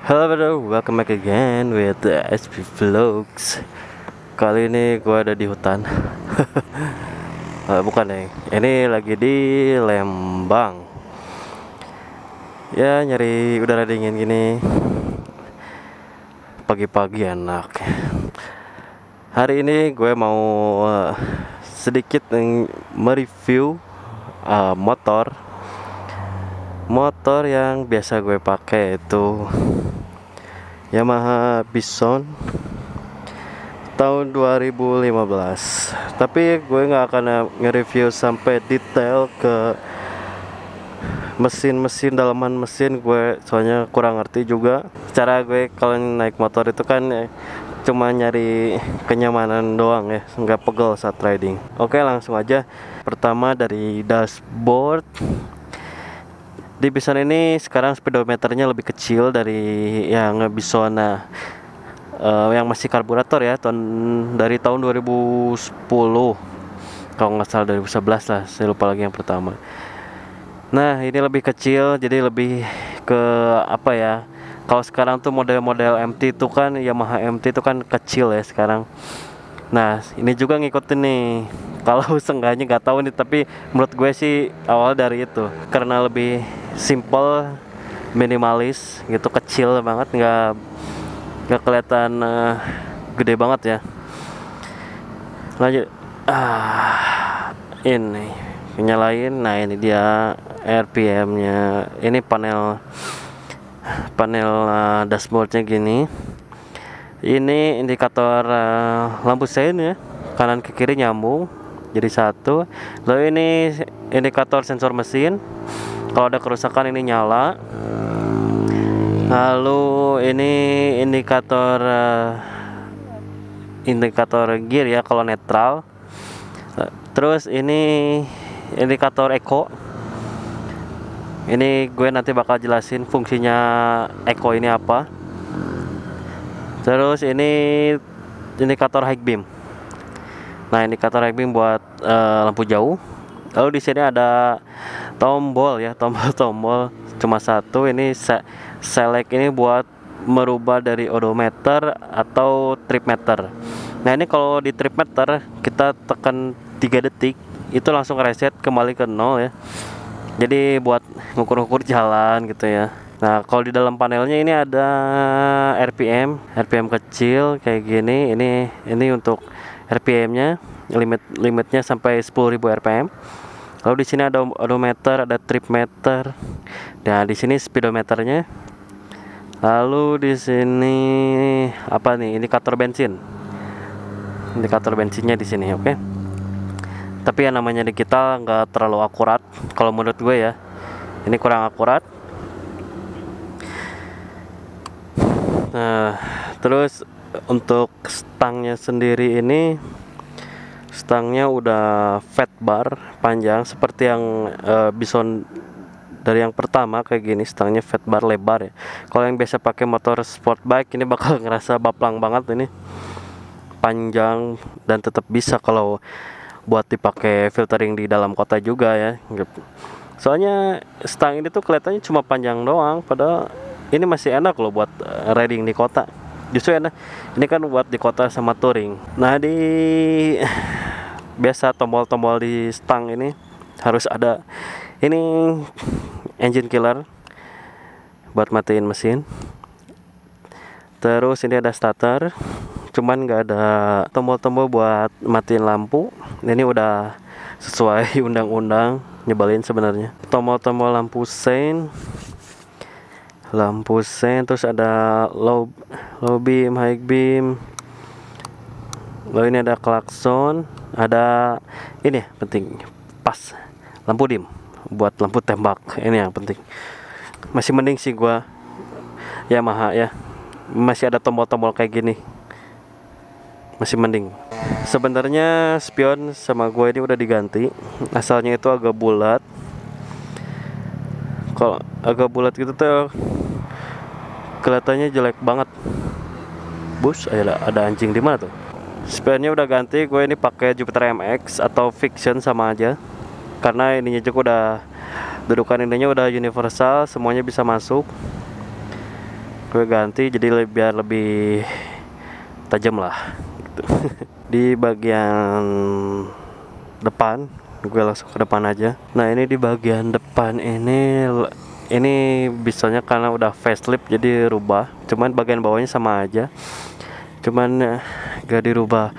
Halo bro, welcome back again with the SP Vlogs. Kali ini gue ada di hutan. Bukan nih, ini lagi di Lembang. Ya nyari udara dingin gini. Pagi-pagi enak. Hari ini gue mau sedikit mereview motor yang biasa gue pakai, itu Yamaha Bison tahun 2015. Tapi gue nggak akan nge-review sampai detail ke mesin dalaman mesin gue, soalnya kurang ngerti juga. Cara gue kalau naik motor itu kan cuma nyari kenyamanan doang ya, nggak pegel saat riding. Oke, langsung aja. Pertama dari dashboard. Di Bison ini sekarang speedometernya lebih kecil dari yang Bison yang masih karburator ya, dari tahun 2010 kalau nggak salah, 2011 lah, saya lupa lagi yang pertama. Nah ini lebih kecil, jadi lebih ke apa ya, kalau sekarang tuh model-model MT itu kan, Yamaha MT itu kan kecil ya sekarang. Nah ini juga ngikutin nih. Kalau seenggaknya nggak tahu nih, tapi menurut gue sih awal dari itu karena lebih simple, minimalis gitu, kecil banget, nggak kelihatan gede banget ya. Lanjut, ini nyalain. Nah ini dia RPM-nya. Ini panel dashboardnya gini. Ini indikator lampu sein ya, kanan ke kiri nyambung jadi satu. Lalu ini indikator sensor mesin, kalau ada kerusakan ini nyala. Lalu ini indikator gear ya kalau netral. Terus ini indikator eco. Ini gue nanti bakal jelasin fungsinya eco ini apa. Terus ini indikator high beam. Nah, indikator high beam buat lampu jauh. Lalu di sini ada tombol ya, tombol cuma satu. Ini select ini buat merubah dari odometer atau trip meter. Nah, ini kalau di trip meter kita tekan 3 detik itu langsung reset kembali ke 0 ya. Jadi buat ngukur-ngukur jalan gitu ya. Nah, kalau di dalam panelnya ini ada RPM kecil kayak gini. Ini untuk RPM-nya, limitnya sampai 10.000 RPM. Lalu di sini ada odometer, ada trip meter. Nah, di sini speedometernya. Lalu di sini apa nih? Indikator bensin. Indikator bensinnya di sini, oke. Tapi yang namanya digital nggak terlalu akurat kalau menurut gue ya. Ini kurang akurat. Nah, terus untuk stangnya sendiri, ini stangnya udah fat bar panjang seperti yang Bison dari yang pertama kayak gini. Stangnya fat bar lebar ya. Kalau yang biasa pakai motor sport bike ini bakal ngerasa baplang banget, ini panjang dan tetap bisa kalau buat dipakai filtering di dalam kota juga ya. Soalnya stang ini tuh kelihatannya cuma panjang doang, padahal ini masih enak loh buat riding di kota. Justru enak. Ini kan buat di kota sama touring. Nah, di biasa tombol-tombol di stang ini harus ada. Ini engine killer buat matiin mesin. Terus ini ada starter, cuman nggak ada tombol-tombol buat matiin lampu. Ini udah sesuai undang-undang, nyebelin sebenarnya. Tombol-tombol lampu sein, terus ada low beam, high beam. Lalu ini ada klakson, ada ini penting, pas lampu dim buat lampu tembak. Ini yang penting. Masih mending sih gua Yamaha ya, masih ada tombol-tombol kayak gini, masih mending. Sebenarnya spion sama gue ini udah diganti. Asalnya itu agak bulat. Kalau agak bulat gitu tuh kelihatannya jelek banget. Bus, ada anjing di mana tuh? Spionnya udah ganti. Gue ini pakai Jupiter MX atau Fiction sama aja. Karena ininya juga udah, dudukan ininya udah universal, semuanya bisa masuk. gue ganti jadi biar lebih tajam lah gitu. Di bagian depan gue langsung ke depan aja. Nah ini di bagian depan ini bisanya karena udah facelift jadi rubah, cuman bagian bawahnya sama aja, cuman gak dirubah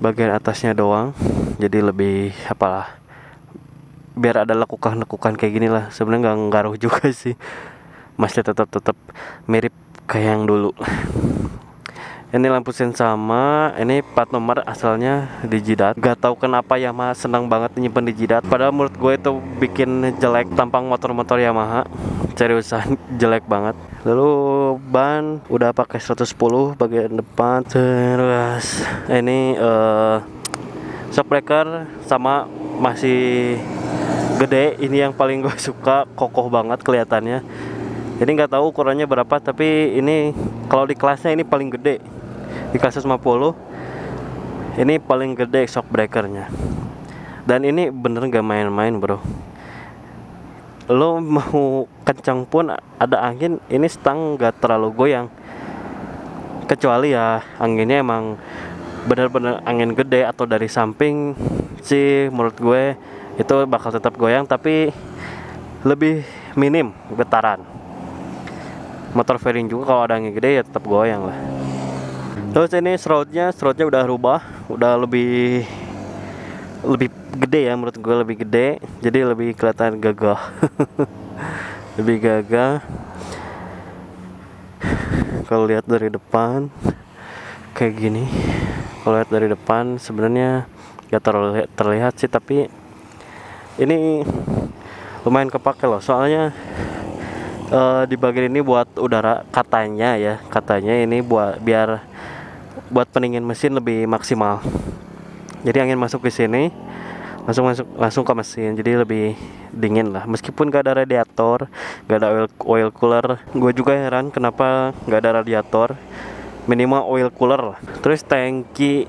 bagian atasnya doang, jadi lebih apalah, biar ada lekukan-lekukan kayak gini lah. Sebenarnya nggak ngaruh juga sih, masih tetap mirip kayak yang dulu. Ini lampu sen sama, ini plat nomor asalnya di jidat. Gak tahu kenapa Yamaha senang banget nyimpen di jidat. Padahal menurut gue itu bikin jelek tampang motor-motor Yamaha. Seriusan jelek banget. Lalu ban udah pakai 110 bagian depan. Terus ini shock breaker sama masih gede. Ini yang paling gue suka, kokoh banget kelihatannya. Jadi nggak tahu ukurannya berapa, tapi ini kalau di kelasnya ini paling gede. Di kelas 50 ini paling gede shock breakernya. Dan ini bener gak main-main bro. Lo mau kencang pun ada angin, ini stang gak terlalu goyang. Kecuali ya anginnya emang bener-bener angin gede atau dari samping sih, menurut gue itu bakal tetap goyang, tapi lebih minim getaran. Motor fairing juga kalau ada angin gede ya tetap goyang lah. Terus ini shroudnya udah rubah, udah lebih gede ya, menurut gue lebih gede, jadi lebih kelihatan gagah. Lebih gagah. Kalau lihat dari depan kayak gini, kalau lihat dari depan sebenarnya gak terlalu terlihat sih, tapi ini lumayan kepake loh, soalnya di bagian ini buat udara, katanya ini buat pendingin mesin lebih maksimal. Jadi angin masuk ke sini langsung ke mesin, jadi lebih dingin lah. Meskipun gak ada radiator, gak ada oil cooler. Gue juga heran kenapa gak ada radiator, minimal oil cooler lah. Terus tangki,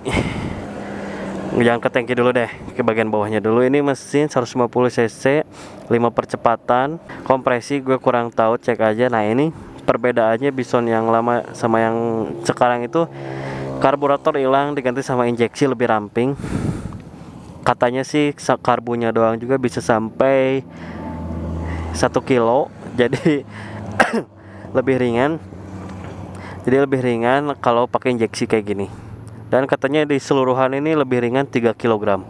jangan ke tangki dulu deh, ke bagian bawahnya dulu. Ini mesin 150 cc, 5 percepatan. Kompresi gue kurang tahu, cek aja. Nah ini perbedaannya Bison yang lama sama yang sekarang itu, karburator hilang diganti sama injeksi lebih ramping. Katanya sih karbunya doang juga bisa sampai 1 kilo, jadi lebih ringan. Jadi lebih ringan kalau pakai injeksi kayak gini. Dan katanya di seluruhan ini lebih ringan 3 kg.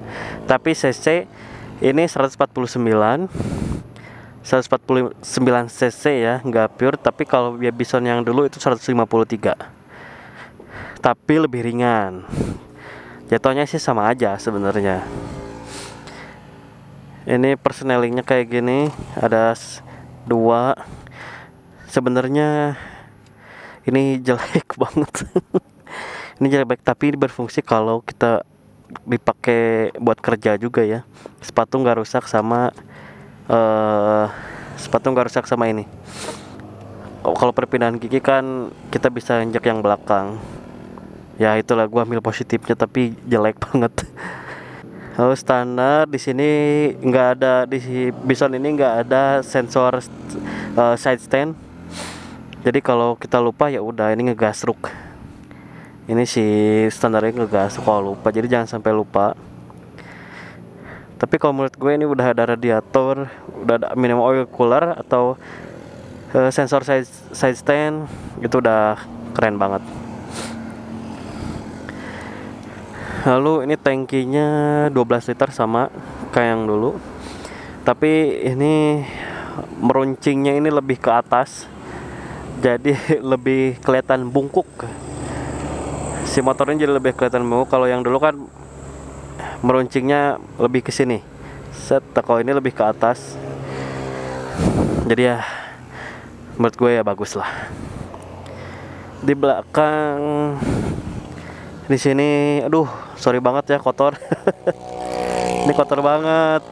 Tapi cc ini 149 cc ya, nggak pure. Tapi kalau dia Bison yang dulu itu 153. Tapi lebih ringan. Jatuhnya sih sama aja sebenarnya. Ini persnelingnya kayak gini, ada 2. Sebenarnya ini jelek banget. Ini jelek, tapi berfungsi kalau kita dipakai buat kerja juga ya. Sepatu nggak rusak sama ini. Kalau perpindahan gigi kan kita bisa injak yang belakang. Ya itulah, gua ambil positifnya, tapi jelek banget. Lalu standar di sini nggak ada, di Bison ini nggak ada sensor side stand. Jadi kalau kita lupa ya udah, ini ngegasruk. Ini si standarnya ngegasruk kalau lupa, jadi jangan sampai lupa. Tapi kalau menurut gue ini udah ada radiator, udah ada minimum oil cooler atau sensor side stand, itu udah keren banget. Lalu ini tangkinya 12 liter sama kayak yang dulu, tapi ini meruncingnya ini lebih ke atas, jadi lebih kelihatan bungkuk. Si motornya jadi lebih kelihatan bungkuk. Kalau yang dulu kan meruncingnya lebih ke sini. Kalau ini lebih ke atas. Jadi ya menurut gue ya bagus lah. Di belakang di sini, aduh, sorry banget ya kotor. Ini kotor banget.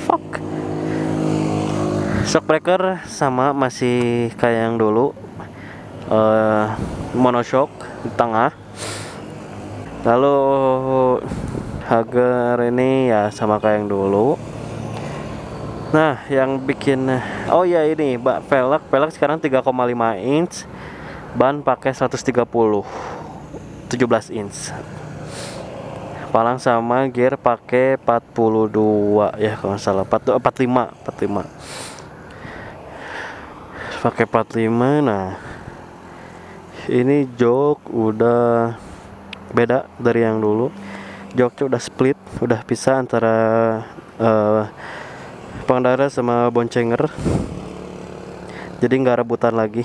Fuck. Shock breaker sama masih kayak yang dulu, monoshock di tengah. Lalu Hager ini ya sama kayak yang dulu. Nah, yang bikin, oh ya ini, velg sekarang 3,5 inch, ban pakai 130, 17 inch. Palang sama gear pakai 42 ya kalau nggak salah, 45. Pakai 45. Nah, ini jok udah beda dari yang dulu. Joknya udah split, udah pisah antara pengendara sama boncenger, jadi nggak rebutan lagi.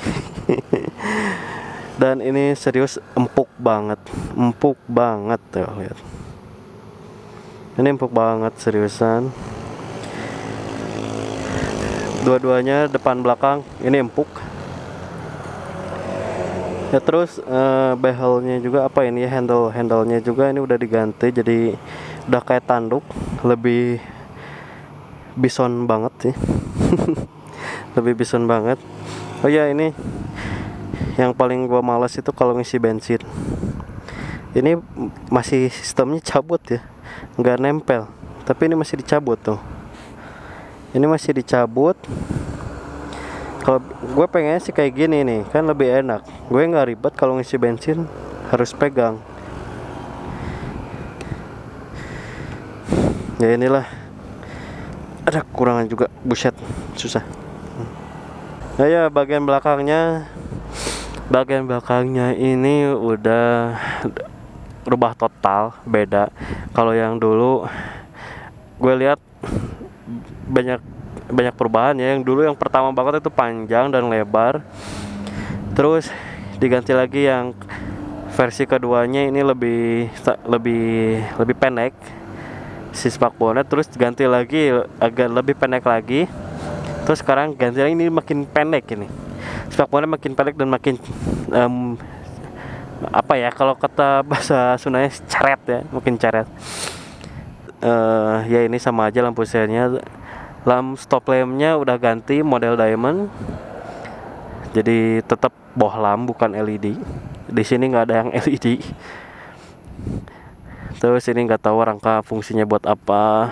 Dan ini serius empuk banget tuh, lihat. Ini empuk banget seriusan. Dua-duanya depan belakang ini empuk. Ya terus behelnya juga apa ini, handle-nya juga ini udah diganti, jadi udah kayak tanduk, lebih bison banget sih. Lebih bison banget. Oh ya, ini yang paling gua malas itu kalau ngisi bensin. Ini masih sistemnya cabut ya, nggak nempel, tapi ini masih dicabut tuh. Ini masih dicabut. Kalau gue pengen sih kayak gini nih, kan lebih enak. Gue nggak ribet kalau ngisi bensin harus pegang. Ya inilah, ada kekurangan juga, buset, susah. Nah ya, bagian belakangnya ini udah rubah total, beda. Kalau yang dulu gue lihat banyak perubahan ya. Yang dulu yang pertama banget itu panjang dan lebar, terus diganti lagi yang versi keduanya ini lebih pendek si spakbolnya, terus ganti lagi agak lebih pendek lagi, terus sekarang ganti lagi ini makin pendek, ini spakbolnya makin pendek dan makin apa ya, kalau kata bahasa Sundanya ceret ya, mungkin ceret. Ya ini sama aja lampu senya. Stop lampnya udah ganti model diamond, jadi tetap bohlam bukan LED. Di sini nggak ada yang LED. Terus ini nggak tahu rangka fungsinya buat apa.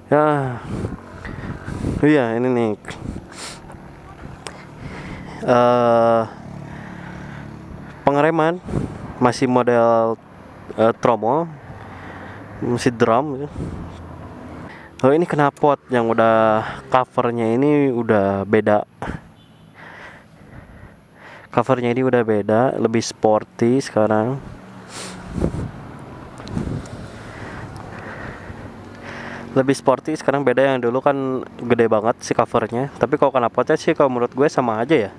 Ya, iya ini nih. Pengereman masih model tromol, masih drum gitu. Oh ini knalpot yang udah covernya ini udah beda. Covernya ini udah beda, lebih sporty sekarang. Lebih sporty sekarang, beda yang dulu kan gede banget si covernya. Tapi kalau knalpotnya sih kalau menurut gue sama aja ya.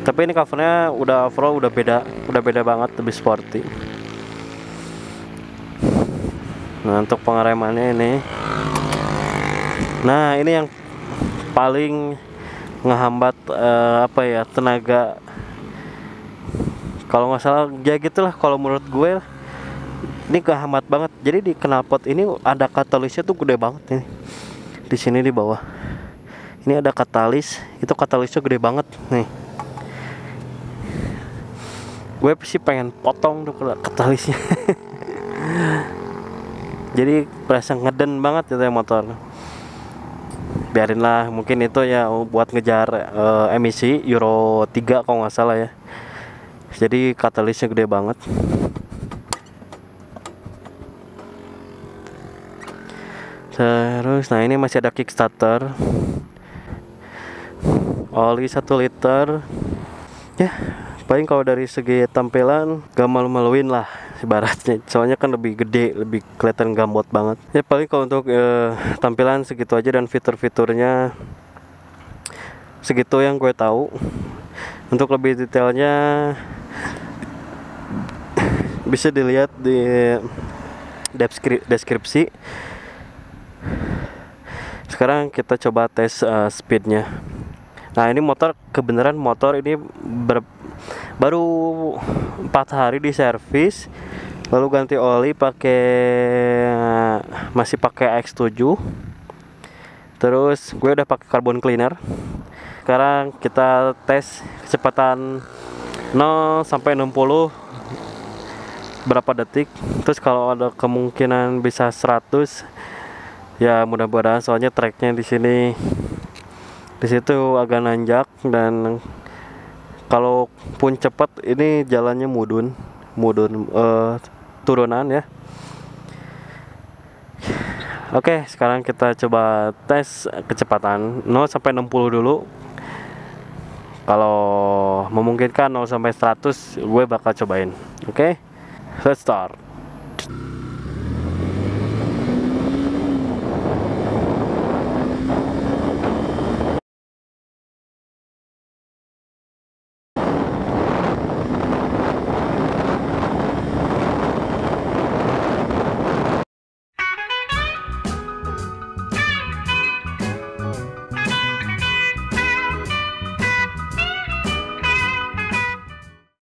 Tapi ini covernya udah overall udah beda banget, lebih sporty. Nah untuk pengeremannya ini, nah ini yang paling ngehambat apa ya, tenaga. Kalau nggak salah ya gitulah, kalau menurut gue ini kehambat banget. Jadi di knalpot ini ada katalisnya tuh gede banget nih. Di sini di bawah. Ini ada katalis, itu katalisnya gede banget nih. Gue sih pengen potong tuh katalisnya. Jadi berasa ngeden banget itu ya motor. Biarinlah, mungkin itu ya buat ngejar emisi Euro 3 kalau nggak salah ya. Jadi katalisnya gede banget. Terus nah ini masih ada kickstarter, oli 1 liter ya. Paling kalau dari segi tampilan gak malu-maluin lah ibaratnya, soalnya kan lebih gede, lebih kelihatan gambot banget ya. Paling kalau untuk tampilan segitu aja, dan fitur-fiturnya segitu yang gue tahu. Untuk lebih detailnya bisa dilihat di deskripsi. Sekarang kita coba tes speednya. Nah ini kebenaran motor ini baru 4 hari di servis, lalu ganti oli masih pakai X7. Terus gue udah pakai carbon cleaner. Sekarang kita tes kecepatan 0 sampai 60 berapa detik. Terus kalau ada kemungkinan bisa 100, Ya mudah-mudahan, soalnya treknya di situ agak nanjak, dan kalaupun cepat ini jalannya mudun, turunan ya. Oke, sekarang kita coba tes kecepatan 0 sampai 60 dulu. Kalau memungkinkan 0 sampai 100 gue bakal cobain. Oke, let's start.